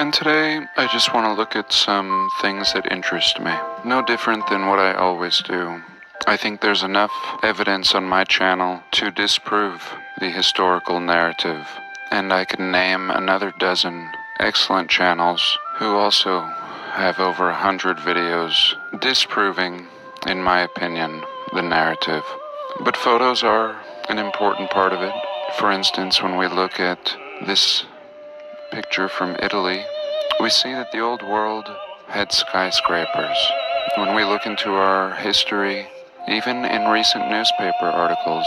And today, I just want to look at some things that interest me. No different than what I always do. I think there's enough evidence on my channel to disprove the historical narrative. And I can name another dozen excellent channels who also have over 100 videos disproving, in my opinion, the narrative. But photos are an important part of it. For instance, when we look at this picture from Italy, we see that the old world had skyscrapers. When we look into our history, even in recent newspaper articles,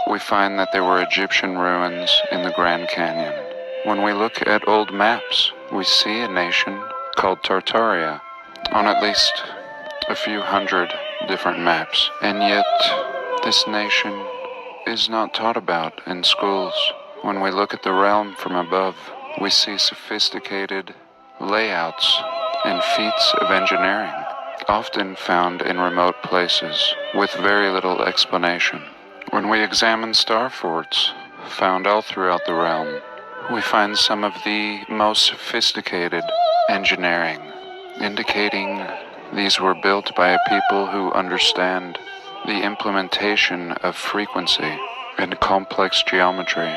we find that there were Egyptian ruins in the Grand Canyon. When we look at old maps, we see a nation called Tartaria on at least a few hundred different maps. And yet, this nation is not taught about in schools. When we look at the realm from above, we see sophisticated layouts and feats of engineering, often found in remote places, with very little explanation. When we examine star forts, found all throughout the realm, we find some of the most sophisticated engineering, indicating these were built by a people who understand the implementation of frequency and complex geometry.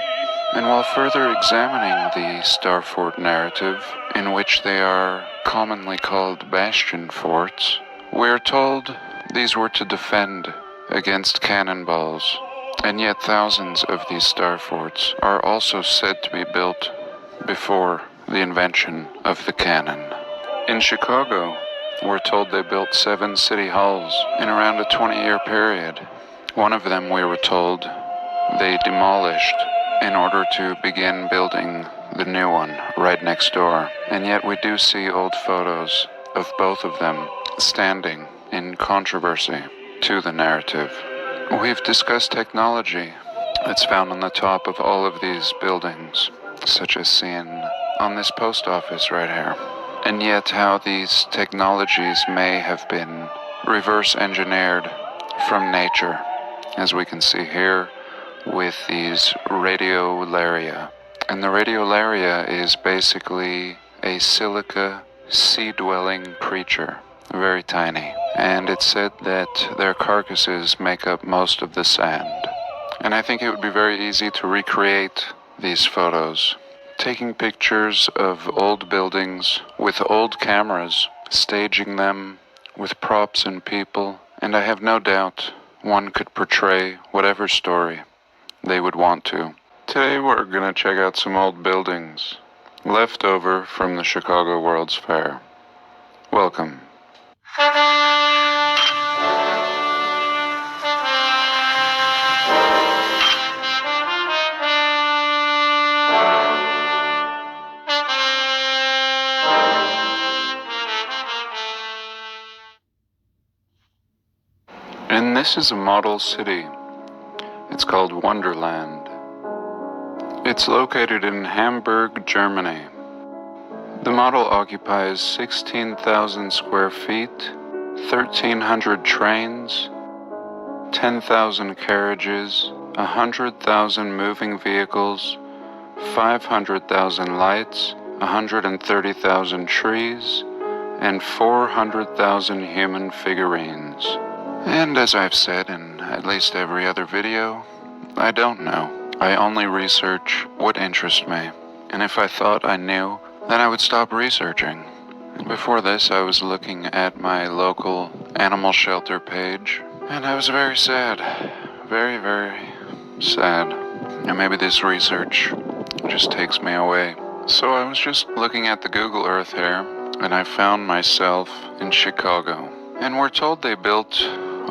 And while further examining the star fort narrative, in which they are commonly called bastion forts, we are told these were to defend against cannonballs. And yet thousands of these star forts are also said to be built before the invention of the cannon. In Chicago, we're told they built 7 city halls in around a 20-year period. One of them, we were told, they demolished in order to begin building the new one right next door. And yet we do see old photos of both of them standing in controversy to the narrative. We've discussed technology that's found on the top of all of these buildings, such as seen on this post office right here. And yet how these technologies may have been reverse engineered from nature, as we can see here with these radiolaria. And the radiolaria is basically a silica sea-dwelling creature, very tiny. And it's said that their carcasses make up most of the sand. And I think it would be very easy to recreate these photos, taking pictures of old buildings with old cameras, staging them with props and people, and I have no doubt one could portray whatever story they would want to. Today we're going to check out some old buildings left over from the Chicago World's Fair. Welcome. And this is a model city. It's called Wonderland. It's located in Hamburg, Germany. The model occupies 16,000 square feet, 1,300 trains, 10,000 carriages, 100,000 moving vehicles, 500,000 lights, 130,000 trees, and 400,000 human figurines. And as I've said in at least every other video, I don't know. I only research what interests me. And if I thought I knew, then I would stop researching. Before this, I was looking at my local animal shelter page, and I was very sad. Very, very sad. And maybe this research just takes me away. So I was just looking at the Google Earth here, and I found myself in Chicago. And we're told they built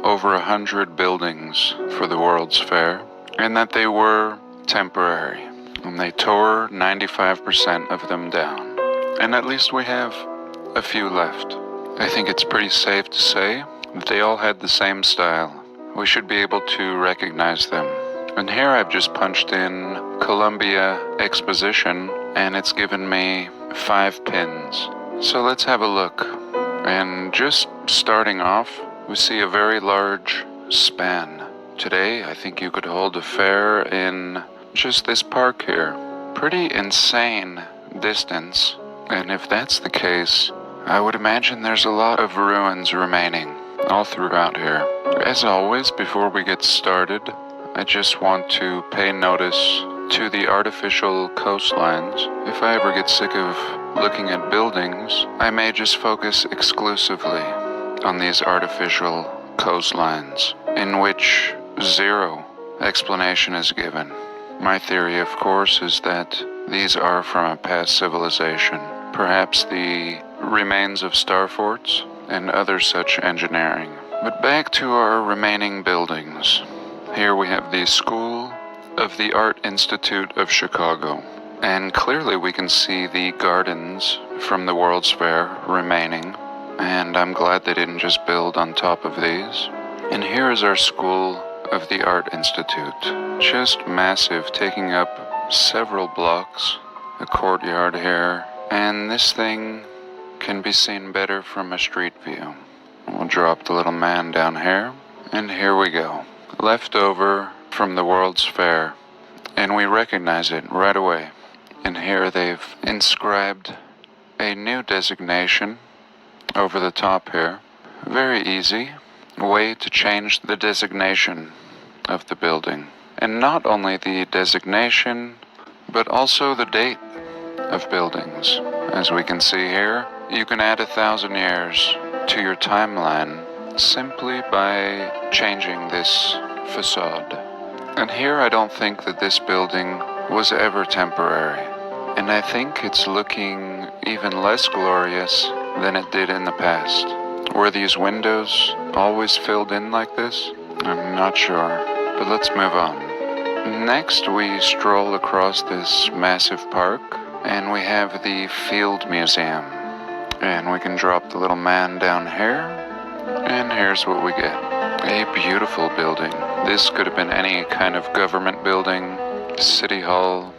over 100 buildings for the World's Fair, and that they were temporary. And they tore 95% of them down. And at least we have a few left. I think it's pretty safe to say that they all had the same style. We should be able to recognize them. And here I've just punched in Columbia Exposition, and it's given me 5 pins. So let's have a look. And just starting off, we see a very large span. Today, I think you could hold a fair in just this park here. Pretty insane distance And if that's the case, I would imagine there's a lot of ruins remaining all throughout here. As always, before we get started, I just want to pay notice to the artificial coastlines. If I ever get sick of looking at buildings, I may just focus exclusively on these artificial coastlines, in which zero explanation is given. My theory, of course, is that these are from a past civilization, perhaps the remains of star forts and other such engineering. But back to our remaining buildings. Here we have the School of the Art Institute of Chicago, and clearly we can see the gardens from the World's Fair remaining, and I'm glad they didn't just build on top of these. And here is our School of the Art Institute, just massive, taking up several blocks, a courtyard here, and this thing can be seen better from a street view. We'll drop the little man down here, and here we go. Left over from the World's Fair, and we recognize it right away. And here they've inscribed a new designation over the top here. Very easy way to change the designation of the building. And not only the designation, but also the date of buildings. As we can see here, you can add 1,000 years to your timeline simply by changing this facade. And here I don't think that this building was ever temporary. And I think it's looking even less glorious than it did in the past. Were these windows always filled in like this? I'm not sure, but let's move on. Next we stroll across this massive park, and we have the Field Museum. And we can drop the little man down here, and here's what we get. A beautiful building. This could have been any kind of government building, city hall,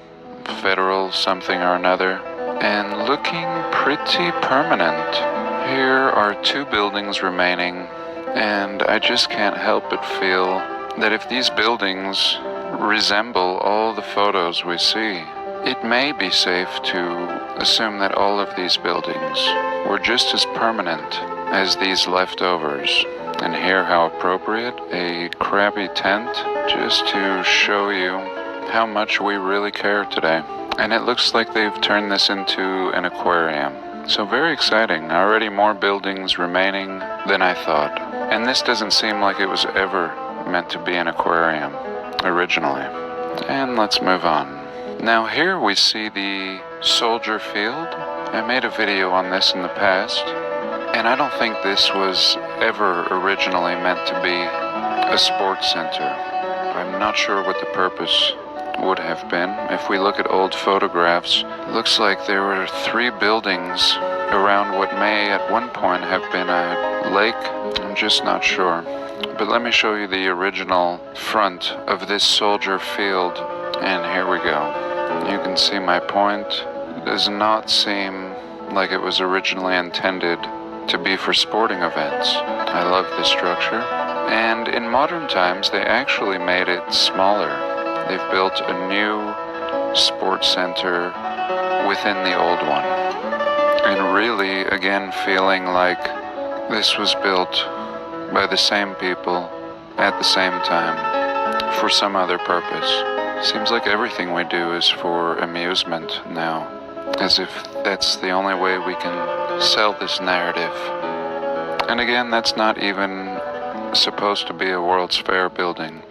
federal something or another, and looking pretty permanent. Here are 2 buildings remaining, and I just can't help but feel that if these buildings resemble all the photos we see, it may be safe to assume that all of these buildings were just as permanent as these leftovers. And here, how appropriate, a crappy tent, just to show you how much we really care today. And it looks like they've turned this into an aquarium. So very exciting. Already more buildings remaining than I thought. And this doesn't seem like it was ever meant to be an aquarium originally. And let's move on. Now here we see the Soldier Field. I made a video on this in the past, and I don't think this was ever originally meant to be a sports center. I'm not sure what the purpose would have been. If we look at old photographs, it looks like there were 3 buildings around what may at one point have been a lake. I'm just not sure. But let me show you the original front of this Soldier Field, and here we go. You can see my point. It does not seem like it was originally intended to be for sporting events. I love this structure. And in modern times, they actually made it smaller. They've built a new sports center within the old one. And really, again, feeling like this was built by the same people at the same time for some other purpose. Seems like everything we do is for amusement now, as if that's the only way we can sell this narrative. And again, that's not even supposed to be a World's Fair building,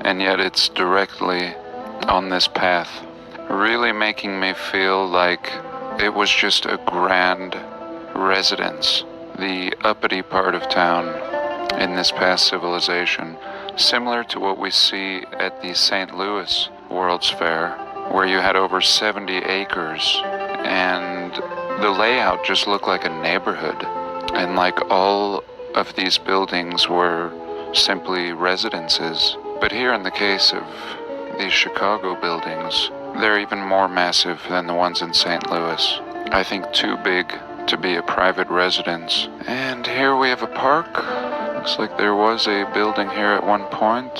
and yet it's directly on this path, really making me feel like it was just a grand residence, the uppity part of town in this past civilization, similar to what we see at the St. Louis World's Fair, where you had over 70 acres, and the layout just looked like a neighborhood, and like all of these buildings were simply residences. But here in the case of these Chicago buildings, they're even more massive than the ones in St. Louis. I think too big to be a private residence. And here we have a park. Looks like there was a building here at one point.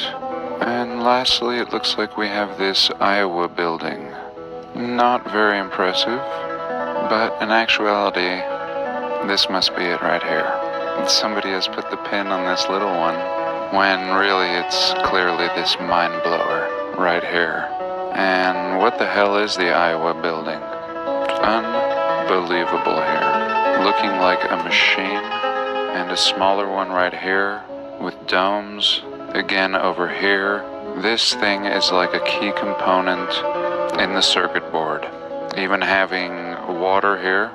And lastly, it looks like we have this Iowa building. Not very impressive, But in actuality, this must be it right here. Somebody has put the pin on this little one, when really it's clearly this mind blower right here. And what the hell is the Iowa building? Unbelievable here. Looking like a machine, and a smaller one right here with domes. Again over here. This thing is like a key component in the circuit board. Even having water here,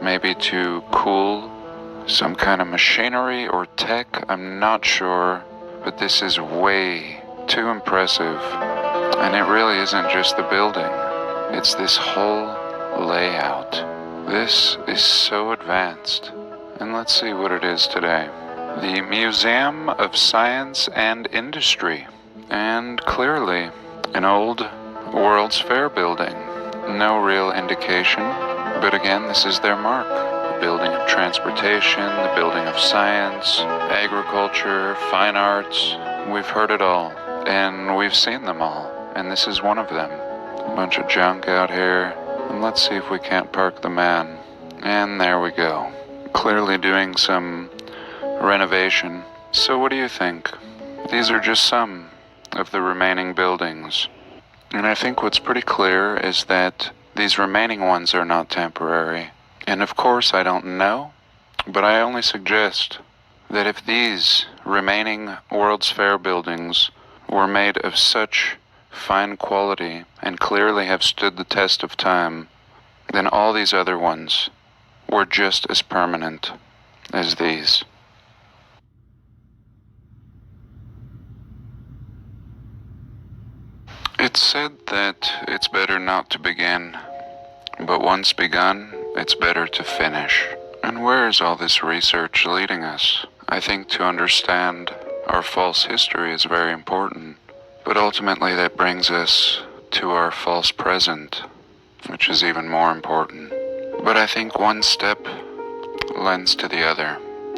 maybe to cool some kind of machinery or tech, I'm not sure, but this is way too impressive. And it really isn't just the building, it's this whole layout. This is so advanced. And let's see what it is today. The Museum of Science and Industry. And clearly, an old World's Fair building. No real indication, but again, this is their mark. The building of transportation, the building of science, agriculture, fine arts. We've heard it all, and we've seen them all, and this is one of them. A bunch of junk out here, and let's see if we can't park the man. And there we go. Clearly doing some renovation. So what do you think? These are just some of the remaining buildings. And I think what's pretty clear is that these remaining ones are not temporary. And of course I don't know, but I only suggest that if these remaining World's Fair buildings were made of such fine quality and clearly have stood the test of time, then all these other ones were just as permanent as these. It's said that it's better not to begin, but once begun, it's better to finish. And where is all this research leading us? I think to understand our false history is very important, but ultimately that brings us to our false present, which is even more important. But I think one step lends to the other,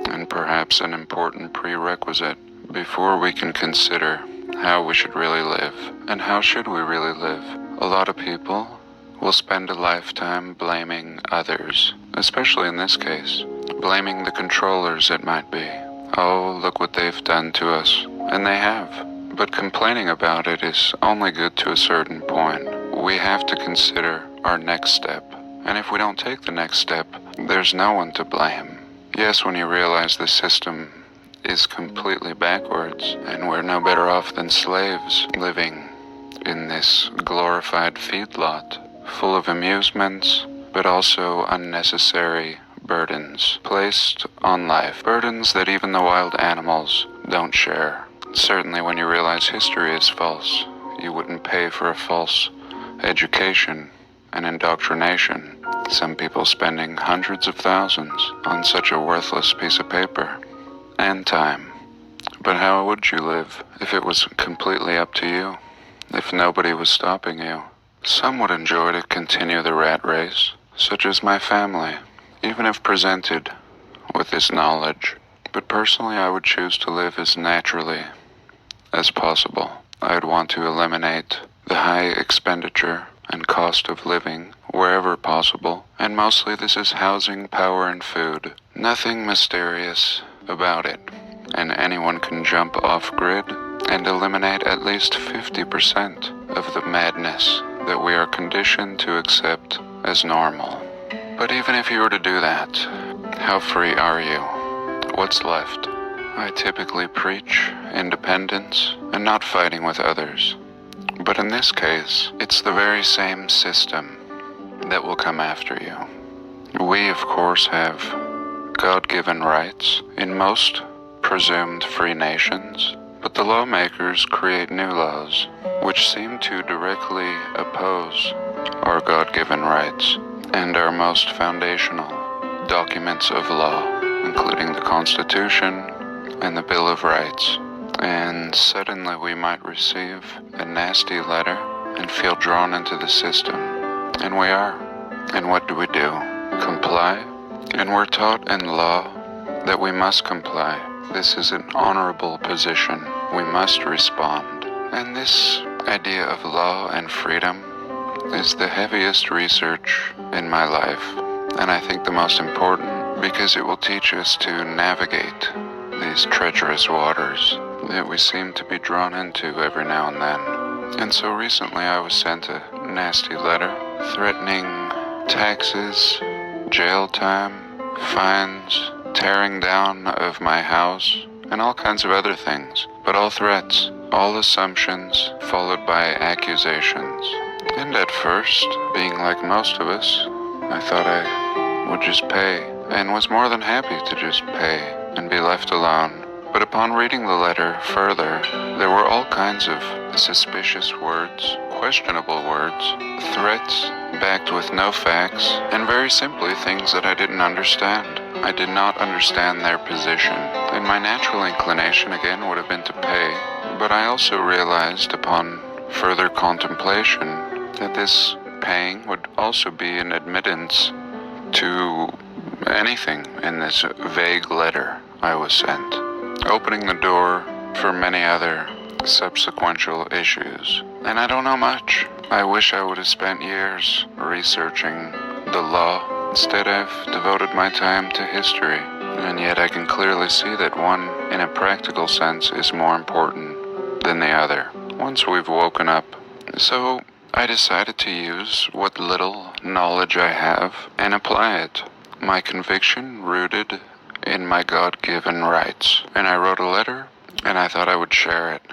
and perhaps an important prerequisite before we can consider how we should really live. And how should we really live? A lot of people will spend a lifetime blaming others, especially in this case, blaming the controllers it might be. Oh, look what they've done to us. And they have. But complaining about it is only good to a certain point. We have to consider our next step. And if we don't take the next step, there's no one to blame. Yes, when you realize the system is completely backwards, and we're no better off than slaves living in this glorified feedlot, full of amusements, but also unnecessary burdens placed on life. Burdens that even the wild animals don't share. Certainly when you realize history is false, you wouldn't pay for a false education and indoctrination. Some people spending hundreds of thousands on such a worthless piece of paper. And time. But how would you live if it was completely up to you? If nobody was stopping you? Some would enjoy to continue the rat race, such as my family, even if presented with this knowledge. But personally, I would choose to live as naturally as possible. I'd want to eliminate the high expenditure and cost of living wherever possible, and mostly this is housing, power, and food. Nothing mysterious about it, and anyone can jump off grid and eliminate at least 50% of the madness that we are conditioned to accept as normal. But even if you were to do that, how free are you? What's left? I typically preach independence and not fighting with others. But in this case, it's the very same system that will come after you. We, of course, have God-given rights in most presumed free nations, but the lawmakers create new laws which seem to directly oppose our God-given rights and our most foundational documents of law, including the Constitution and the Bill of Rights. And suddenly we might receive a nasty letter and feel drawn into the system. And we are. And what do? Comply? And we're taught in law that we must comply. This is an honorable position. We must respond. And this idea of law and freedom is the heaviest research in my life, and I think the most important because it will teach us to navigate these treacherous waters that we seem to be drawn into every now and then. And so recently I was sent a nasty letter threatening taxes, jail time, fines, tearing down of my house, and all kinds of other things. But all threats, all assumptions, followed by accusations. And at first, being like most of us, I thought I would just pay, and was more than happy to just pay and be left alone. But upon reading the letter further, there were all kinds of suspicious words, questionable words, threats backed with no facts, and very simply things that I didn't understand. I did not understand their position, and my natural inclination again would have been to pay, but I also realized upon further contemplation that this paying would also be an admittance to anything in this vague letter I was sent, opening the door for many other subsequential issues. And I don't know much. I wish I would have spent years researching the law. Instead, I've devoted my time to history, and yet I can clearly see that one, in a practical sense, is more important than the other once we've woken up. So I decided to use what little knowledge I have and apply it. My conviction rooted in my God-given rights. And I wrote a letter, and I thought I would share it.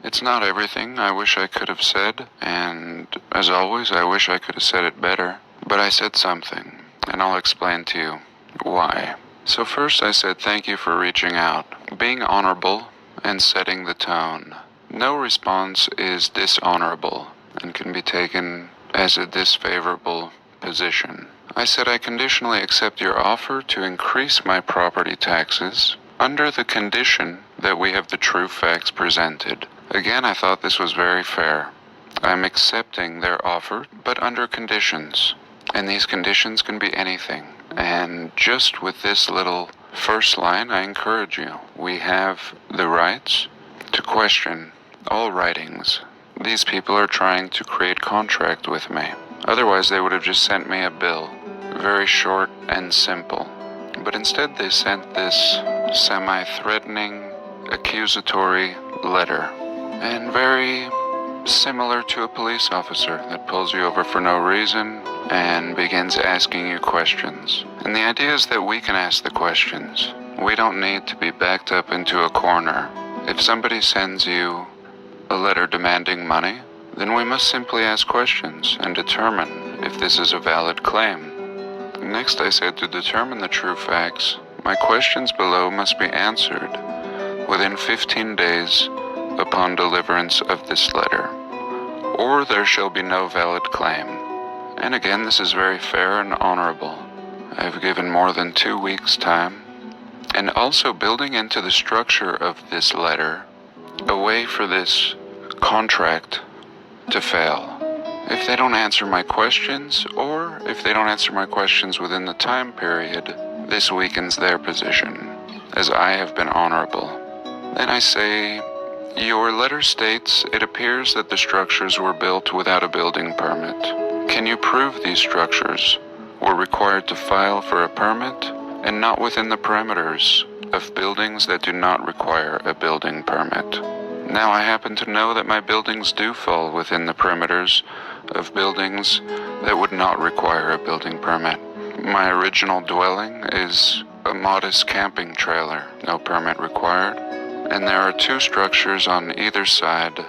It's not everything I wish I could have said, and as always, I wish I could have said it better. But I said something, and I'll explain to you why. So first I said thank you for reaching out, being honorable, and setting the tone. No response is dishonorable and can be taken as a disfavorable position. I said I conditionally accept your offer to increase my property taxes under the condition that we have the true facts presented. Again, I thought this was very fair. I'm accepting their offer, but under conditions. And these conditions can be anything. And just with this little first line, I encourage you. We have the rights to question all writings. These people are trying to create contract with me. Otherwise, they would have just sent me a bill. Very short and simple. But instead, they sent this semi-threatening, accusatory letter. And very similar to a police officer that pulls you over for no reason and begins asking you questions. And the idea is that we can ask the questions. We don't need to be backed up into a corner. If somebody sends you a letter demanding money, then we must simply ask questions and determine if this is a valid claim. Next, I said to determine the true facts, my questions below must be answered within 15 days upon deliverance of this letter, or there shall be no valid claim. And again, this is very fair and honorable. I've given more than 2 weeks' time, and also building into the structure of this letter a way for this contract to fail. If they don't answer my questions, or if they don't answer my questions within the time period, this weakens their position, as I have been honorable. Then I say, your letter states it appears that the structures were built without a building permit. Can you prove these structures were required to file for a permit and not within the parameters of buildings that do not require a building permit? Now I happen to know that my buildings do fall within the perimeters of buildings that would not require a building permit. My original dwelling is a modest camping trailer, no permit required, and there are 2 structures on either side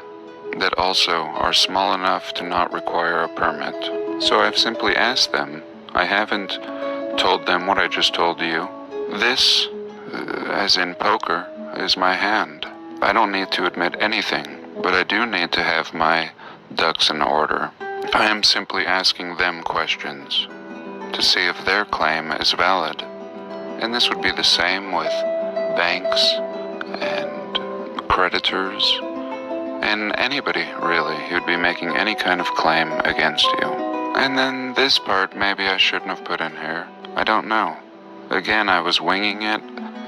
that also are small enough to not require a permit. So I've simply asked them. I haven't told them what I just told you. This, as in poker, is my hand. I don't need to admit anything, but I do need to have my ducks in order. I am simply asking them questions to see if their claim is valid. And this would be the same with banks and creditors and anybody, really, who'd be making any kind of claim against you. And then this part maybe I shouldn't have put in here. I don't know. Again, I was winging it.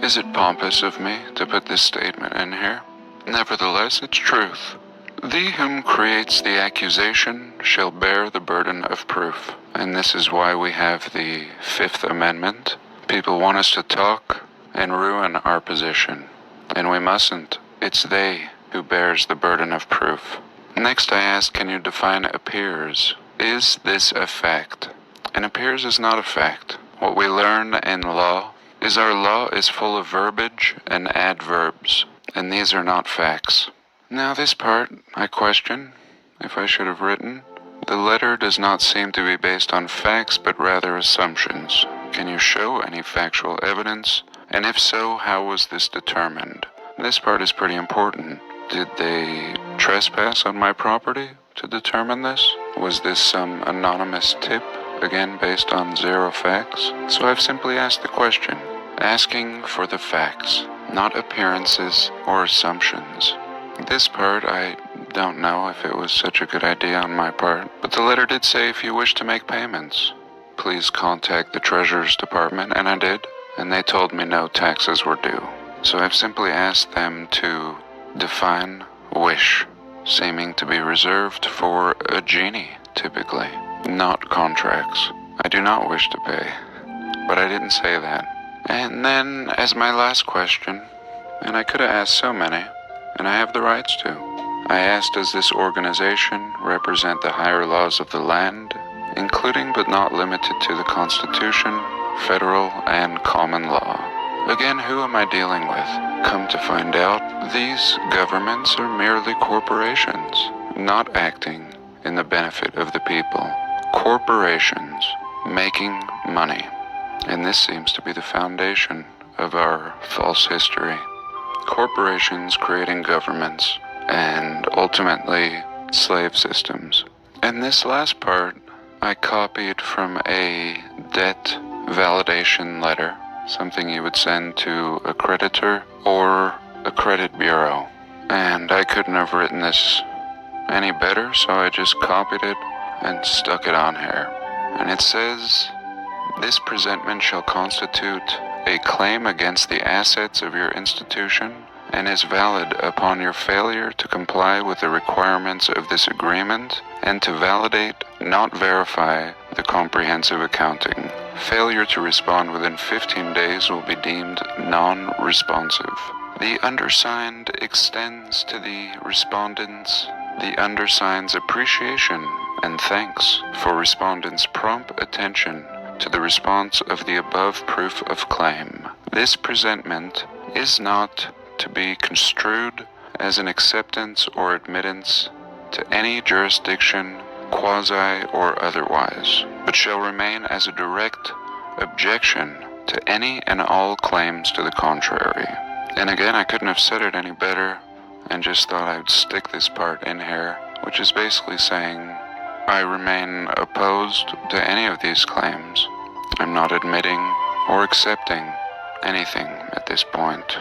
Is it pompous of me to put this statement in here? Nevertheless, it's truth. "The whom creates the accusation shall bear the burden of proof." And this is why we have the Fifth Amendment. People want us to talk and ruin our position, and we mustn't. It's they who bears the burden of proof. Next I ask, can you define appears? Is this a fact? And appears is not a fact. What we learn in law is our law is full of verbiage and adverbs, and these are not facts. Now this part, I question if I should have written. The letter does not seem to be based on facts, but rather assumptions. Can you show any factual evidence? And if so, how was this determined? This part is pretty important. Did they trespass on my property to determine this? Was this some anonymous tip, again based on zero facts? So I've simply asked the question, asking for the facts, not appearances or assumptions. This part, I don't know if it was such a good idea on my part, but the letter did say if you wish to make payments, please contact the Treasurer's Department, and I did, and they told me no taxes were due. So I've simply asked them to define wish, seeming to be reserved for a genie, typically, not contracts. I do not wish to pay, but I didn't say that. And then, as my last question, and I could have asked so many, and I have the rights to, I asked, does this organization represent the higher laws of the land, including but not limited to the Constitution, federal, and common law? Again, who am I dealing with? Come to find out, these governments are merely corporations, not acting in the benefit of the people. Corporations making money. And this seems to be the foundation of our false history. Corporations creating governments, and ultimately slave systems. And this last part I copied from a debt validation letter, something you would send to a creditor or a credit bureau. And I couldn't have written this any better, so I just copied it and stuck it on here. And it says, "This presentment shall constitute a claim against the assets of your institution and is valid upon your failure to comply with the requirements of this agreement and to validate, not verify, the comprehensive accounting. Failure to respond within 15 days will be deemed non-responsive. The undersigned extends to the respondents the undersigned's appreciation and thanks for respondents' prompt attention to the response of the above proof of claim. This presentment is not to be construed as an acceptance or admittance to any jurisdiction, quasi or otherwise, but shall remain as a direct objection to any and all claims to the contrary." And again, I couldn't have said it any better, and just thought I would stick this part in here, which is basically saying I remain opposed to any of these claims. I'm not admitting or accepting anything at this point.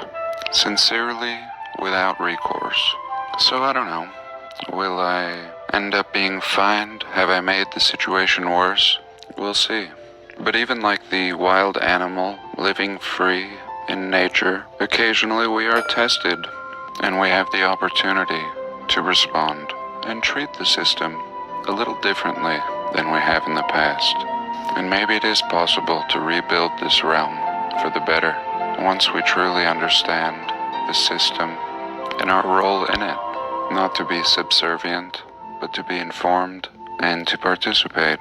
Sincerely, without recourse. So I don't know. Will I end up being fined? Have I made the situation worse? We'll see. But even like the wild animal living free in nature, occasionally we are tested, and we have the opportunity to respond and treat the system a little differently than we have in the past. And maybe it is possible to rebuild this realm for the better once we truly understand the system and our role in it, not to be subservient, but to be informed and to participate.